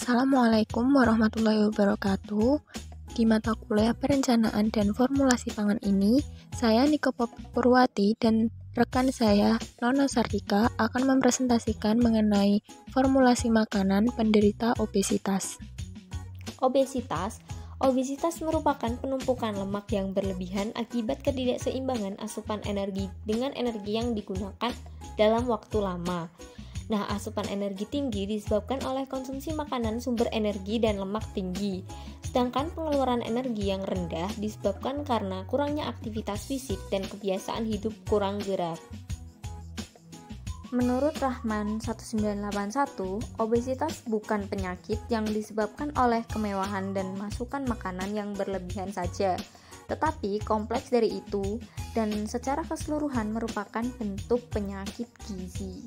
Assalamualaikum warahmatullahi wabarakatuh. Di mata kuliah perencanaan dan formulasi pangan ini, saya Niko Purwati dan rekan saya Nona Sartika akan mempresentasikan mengenai formulasi makanan penderita obesitas. Obesitas merupakan penumpukan lemak yang berlebihan akibat ketidakseimbangan asupan energi dengan energi yang digunakan dalam waktu lama. Nah, asupan energi tinggi disebabkan oleh konsumsi makanan sumber energi dan lemak tinggi. Sedangkan pengeluaran energi yang rendah disebabkan karena kurangnya aktivitas fisik dan kebiasaan hidup kurang gerak. Menurut Rahman 1981, obesitas bukan penyakit yang disebabkan oleh kemewahan dan masukan makanan yang berlebihan saja, tetapi kompleks dari itu dan secara keseluruhan merupakan bentuk penyakit gizi.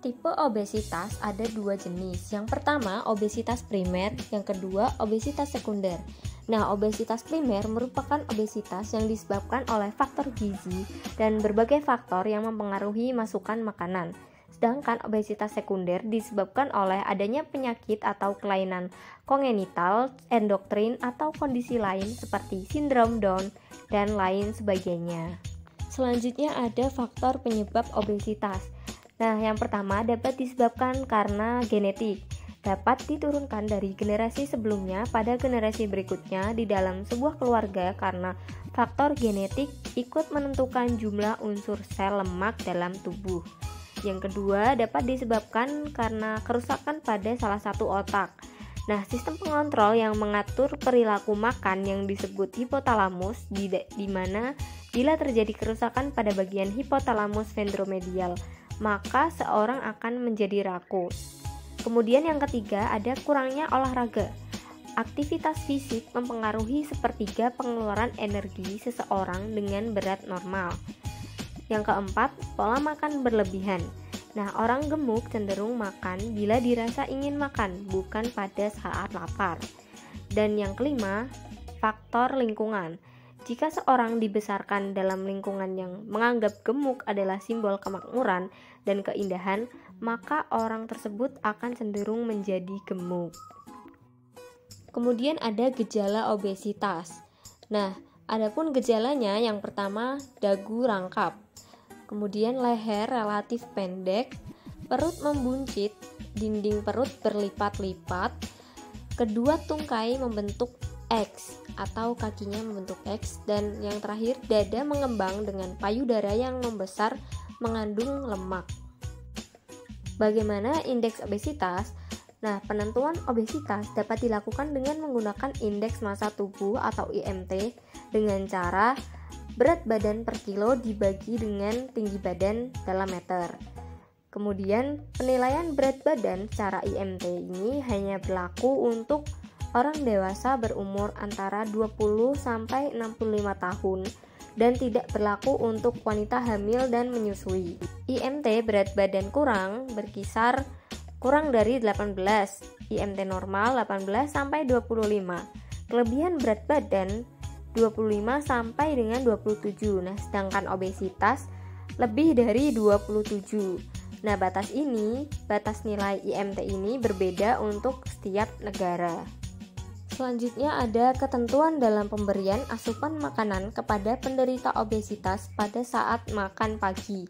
Tipe obesitas ada dua jenis. Yang pertama, obesitas primer, yang kedua, obesitas sekunder. Nah, obesitas primer merupakan obesitas yang disebabkan oleh faktor gizi dan berbagai faktor yang mempengaruhi masukan makanan. Sedangkan obesitas sekunder disebabkan oleh adanya penyakit atau kelainan kongenital, endokrin, atau kondisi lain seperti sindrom Down dan lain sebagainya. Selanjutnya ada faktor penyebab obesitas. Nah, yang pertama dapat disebabkan karena genetik. Dapat diturunkan dari generasi sebelumnya pada generasi berikutnya di dalam sebuah keluarga karena faktor genetik ikut menentukan jumlah unsur sel lemak dalam tubuh. Yang kedua dapat disebabkan karena kerusakan pada salah satu otak. Nah, sistem pengontrol yang mengatur perilaku makan yang disebut hipotalamus di mana bila terjadi kerusakan pada bagian hipotalamus ventromedial, maka seorang akan menjadi rakus. Kemudian yang ketiga ada kurangnya olahraga. Aktivitas fisik mempengaruhi sepertiga pengeluaran energi seseorang dengan berat normal. Yang keempat, pola makan berlebihan. Nah, orang gemuk cenderung makan bila dirasa ingin makan, bukan pada saat lapar. Dan yang kelima, faktor lingkungan. Jika seorang dibesarkan dalam lingkungan yang menganggap gemuk adalah simbol kemakmuran dan keindahan, maka orang tersebut akan cenderung menjadi gemuk. Kemudian ada gejala obesitas. Nah, adapun gejalanya yang pertama dagu rangkap, kemudian leher relatif pendek, perut membuncit, dinding perut berlipat-lipat, kedua tungkai membentuk X atau kakinya membentuk X, dan yang terakhir dada mengembang dengan payudara yang membesar mengandung lemak. Bagaimana indeks obesitas? Nah, penentuan obesitas dapat dilakukan dengan menggunakan indeks massa tubuh atau IMT dengan cara berat badan per kilo dibagi dengan tinggi badan dalam meter. Kemudian penilaian berat badan secara IMT ini hanya berlaku untuk orang dewasa berumur antara 20 sampai 65 tahun dan tidak berlaku untuk wanita hamil dan menyusui. IMT berat badan kurang berkisar kurang dari 18, IMT normal 18 sampai 25. Kelebihan berat badan 25 sampai dengan 27. Nah, sedangkan obesitas lebih dari 27. Nah, batas nilai IMT ini berbeda untuk setiap negara. Selanjutnya ada ketentuan dalam pemberian asupan makanan kepada penderita obesitas pada saat makan pagi.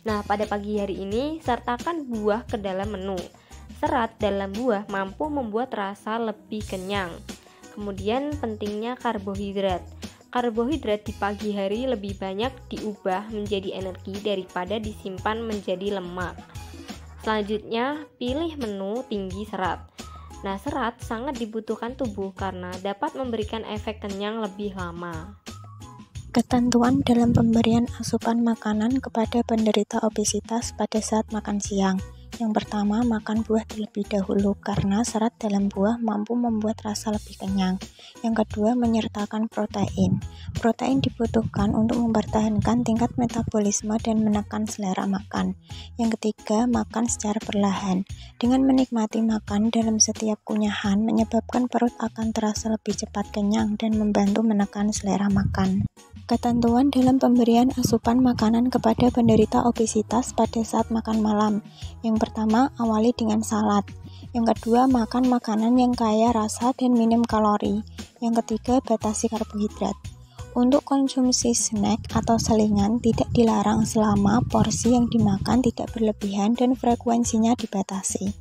Nah, pada pagi hari ini sertakan buah ke dalam menu. Serat dalam buah mampu membuat rasa lebih kenyang. Kemudian pentingnya karbohidrat. Karbohidrat di pagi hari lebih banyak diubah menjadi energi daripada disimpan menjadi lemak. Selanjutnya, pilih menu tinggi serat. Nah, serat sangat dibutuhkan tubuh karena dapat memberikan efek kenyang lebih lama. Ketentuan dalam pemberian asupan makanan kepada penderita obesitas pada saat makan siang. Yang pertama, makan buah terlebih dahulu karena serat dalam buah mampu membuat rasa lebih kenyang. Yang kedua, menyertakan protein. Protein dibutuhkan untuk mempertahankan tingkat metabolisme dan menekan selera makan. Yang ketiga, makan secara perlahan. Dengan menikmati makan dalam setiap kunyahan menyebabkan perut akan terasa lebih cepat kenyang dan membantu menekan selera makan. Ketentuan dalam pemberian asupan makanan kepada penderita obesitas pada saat makan malam. Yang pertama, awali dengan salad. Yang kedua, makan makanan yang kaya rasa dan minim kalori. Yang ketiga, batasi karbohidrat. Untuk konsumsi snack atau selingan tidak dilarang selama porsi yang dimakan tidak berlebihan dan frekuensinya dibatasi.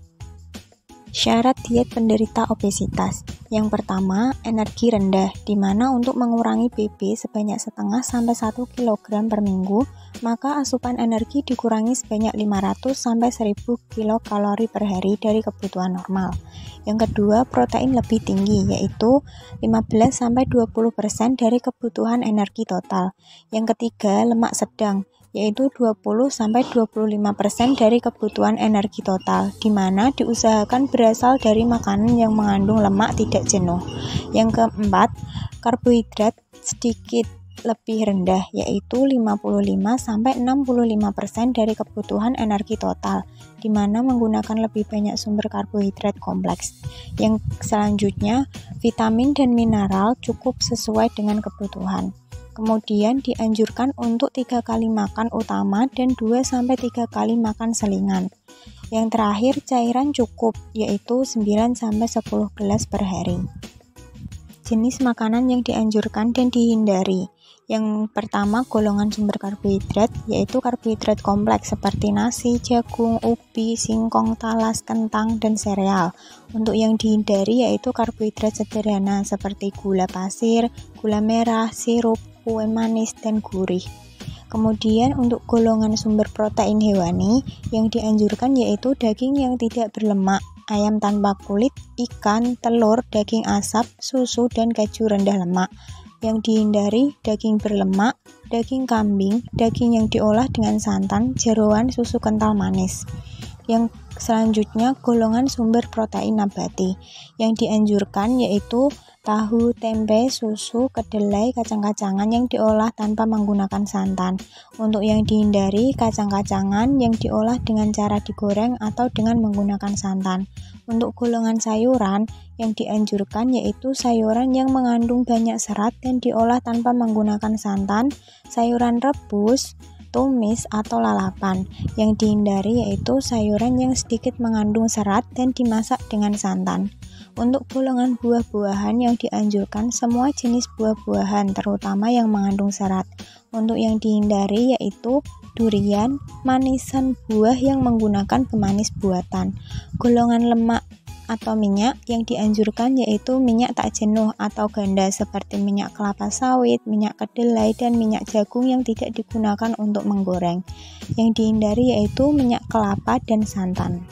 Syarat diet penderita obesitas. Yang pertama, energi rendah, di mana untuk mengurangi BB sebanyak 0,5 sampai 1 kg per minggu, maka asupan energi dikurangi sebanyak 500 sampai 1000 kilokalori per hari dari kebutuhan normal. Yang kedua, protein lebih tinggi, yaitu 15 sampai 20% dari kebutuhan energi total. Yang ketiga, lemak sedang, yaitu 20 sampai 25% dari kebutuhan energi total, di mana diusahakan berasal dari makanan yang mengandung lemak tidak jenuh. Yang keempat, karbohidrat sedikit lebih rendah, yaitu 55 sampai 65% dari kebutuhan energi total, di mana menggunakan lebih banyak sumber karbohidrat kompleks. Yang selanjutnya, vitamin dan mineral cukup sesuai dengan kebutuhan. Kemudian dianjurkan untuk 3 kali makan utama dan 2-3 kali makan selingan. Yang terakhir, cairan cukup, yaitu 9-10 gelas per hari. Jenis makanan yang dianjurkan dan dihindari. Yang pertama, golongan sumber karbohidrat, yaitu karbohidrat kompleks seperti nasi, jagung, ubi, singkong, talas, kentang, dan sereal. Untuk yang dihindari yaitu karbohidrat sederhana seperti gula pasir, gula merah, sirup, kue manis, dan gurih. Kemudian untuk golongan sumber protein hewani, yang dianjurkan yaitu daging yang tidak berlemak, ayam tanpa kulit, ikan, telur, daging asap, susu, dan keju rendah lemak. Yang dihindari daging berlemak, daging kambing, daging yang diolah dengan santan, jeroan, susu kental manis. Yang selanjutnya golongan sumber protein nabati. Yang dianjurkan yaitu tahu, tempe, susu, kedelai, kacang-kacangan yang diolah tanpa menggunakan santan. Untuk yang dihindari, kacang-kacangan yang diolah dengan cara digoreng atau dengan menggunakan santan. Untuk golongan sayuran, yang dianjurkan yaitu sayuran yang mengandung banyak serat dan diolah tanpa menggunakan santan, sayuran rebus, tumis, atau lalapan. Yang dihindari yaitu sayuran yang sedikit mengandung serat dan dimasak dengan santan. Untuk golongan buah-buahan yang dianjurkan semua jenis buah-buahan, terutama yang mengandung serat. Untuk yang dihindari yaitu durian, manisan buah yang menggunakan pemanis buatan. Golongan lemak atau minyak yang dianjurkan yaitu minyak tak jenuh atau ganda seperti minyak kelapa sawit, minyak kedelai, dan minyak jagung yang tidak digunakan untuk menggoreng. Yang dihindari yaitu minyak kelapa dan santan.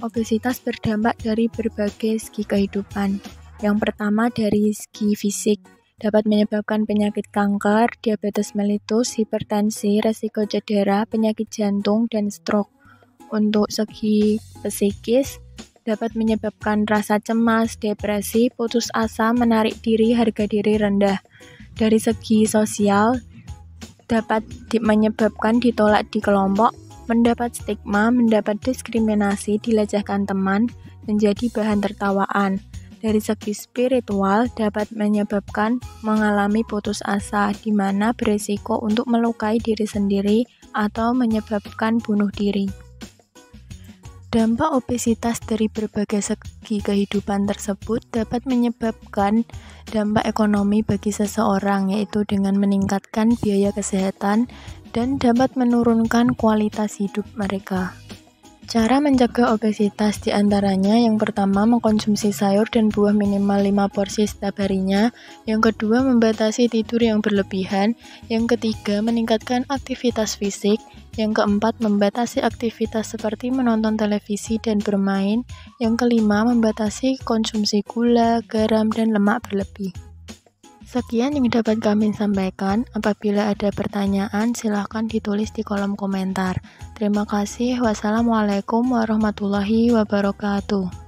Obesitas berdampak dari berbagai segi kehidupan. Yang pertama dari segi fisik, dapat menyebabkan penyakit kanker, diabetes mellitus, hipertensi, resiko cedera, penyakit jantung, dan stroke. Untuk segi psikis, dapat menyebabkan rasa cemas, depresi, putus asa, menarik diri, harga diri rendah. Dari segi sosial, dapat menyebabkan ditolak di kelompok, mendapat stigma, mendapat diskriminasi, dilecehkan teman, menjadi bahan tertawaan. Dari segi spiritual, dapat menyebabkan mengalami putus asa, di mana berisiko untuk melukai diri sendiri atau menyebabkan bunuh diri. Dampak obesitas dari berbagai segi kehidupan tersebut dapat menyebabkan dampak ekonomi bagi seseorang, yaitu dengan meningkatkan biaya kesehatan dan dapat menurunkan kualitas hidup mereka. Cara mencegah obesitas diantaranya yang pertama mengkonsumsi sayur dan buah minimal 5 porsi setiap harinya, yang kedua membatasi tidur yang berlebihan, yang ketiga meningkatkan aktivitas fisik, yang keempat membatasi aktivitas seperti menonton televisi dan bermain, yang kelima membatasi konsumsi gula, garam, dan lemak berlebih. Sekian yang dapat kami sampaikan. Apabila ada pertanyaan, silahkan ditulis di kolom komentar. Terima kasih. Wassalamualaikum warahmatullahi wabarakatuh.